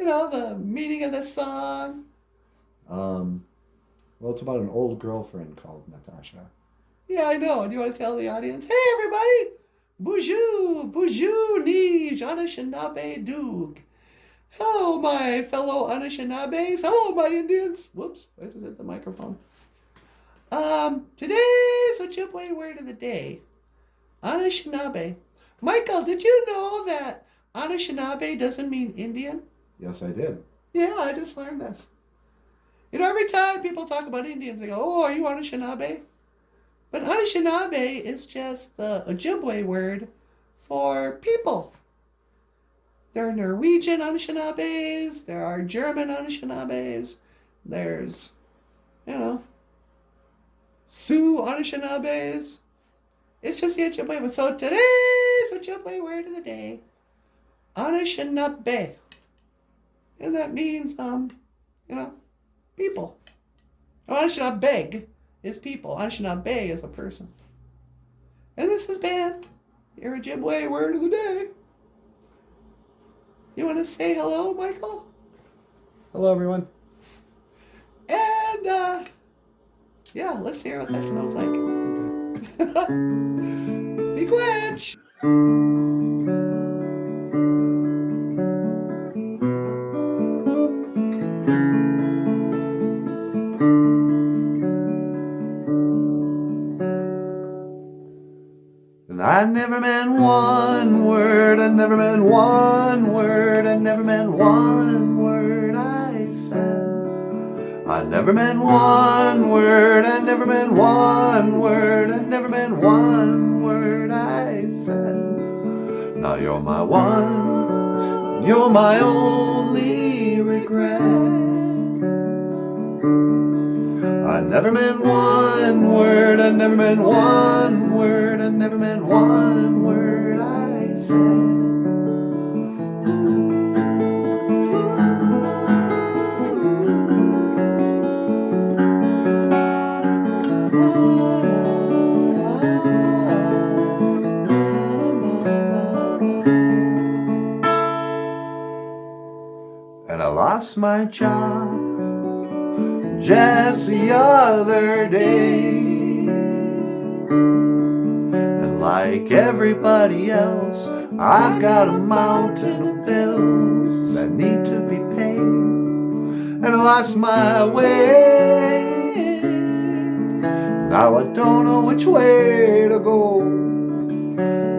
you know, the meaning of this song? Well, it's about an old girlfriend called Natasha. Yeah, I know. Do you want to tell the audience? Hey, everybody! Boozhoo! Boozhoo ni Anishinaabe Doog. Hello, my fellow Anishinaabes. Hello, my Indians. Whoops, I just hit the microphone. Today's Ojibwe word of the day, Anishinaabe. Michael, did you know that Anishinaabe doesn't mean Indian? Yes, I did. Yeah, I just learned this. You know, every time people talk about Indians, they go, oh, are you Anishinaabe? But Anishinaabe is just the Ojibwe word for people. There are Norwegian Anishinabes, there are German Anishinabes, there's, you know, Sioux Anishinabes. It's just the Ojibwe. So today's Ojibwe word of the day, Anishinaabe. And that means, you know, people. Anishinaabe is people. Anishinaabe is a person. And this has been your Ojibwe word of the day. You want to say hello, Michael? Hello, everyone. And, yeah, let's hear what that sounds like. Be quench! I never meant one word, I never meant one word, I never meant one word I said. I never meant one word, I never meant one word, I never meant one word I said. Now you're my one, you're my only regret. I never meant one word, I never meant one word, I never meant one word I said. And I lost my job just the other day, and like everybody else, I've got a mountain of bills that need to be paid. And I lost my way, now I don't know which way to go.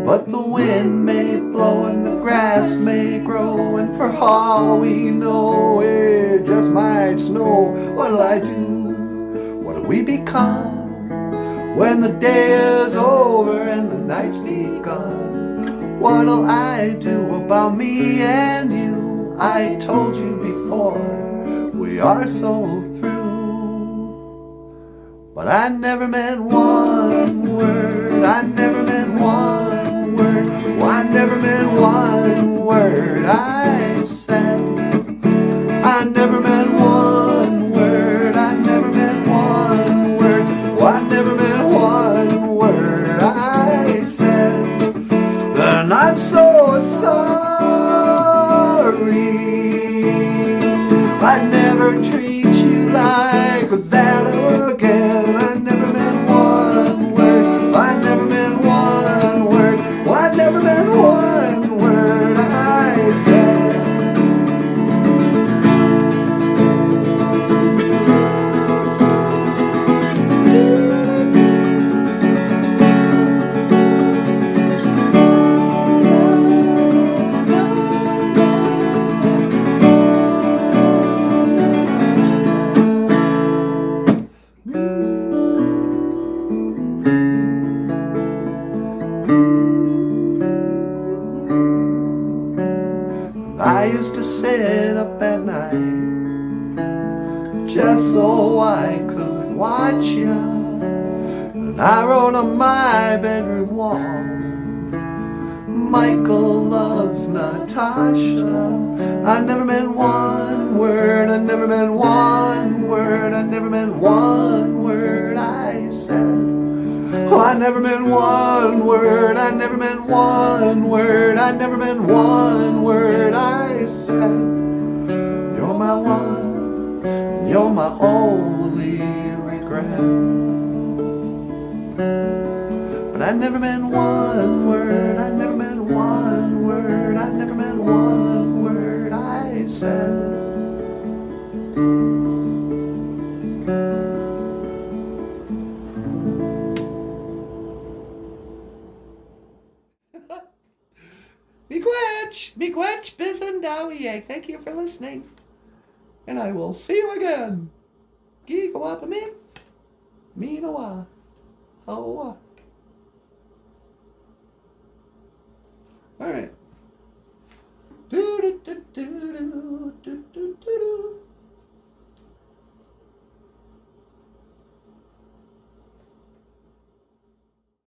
But the wind may blow and the grass may grow, and for all we know, it just might snow. What'll I do? What'll we become when the day is over and the night's begun? What'll I do about me and you? I told you before, we are so through. But I never meant one word, I never meant one word. Well, I never meant one word I said. I never meant one word, I never meant one word. Well, I never meant one word I said. And I'm so sorry, I never treat you like that again. I never meant one word, I never meant one word. Well, I never meant one word I said. I used to sit up at night just so I could watch you. And I wrote on my bedroom wall, Michael loves Natasha. I never meant one word, I never meant one word, I never meant one word I said. Oh, I never meant one word, I never meant one word, I never meant one word I said. I never meant one word, I never meant one word, I never meant one word I said. Miigwech, bisandawiye. Thank you for listening. And I will see you again. Gigawapamin. Minawa. Hoa. All right.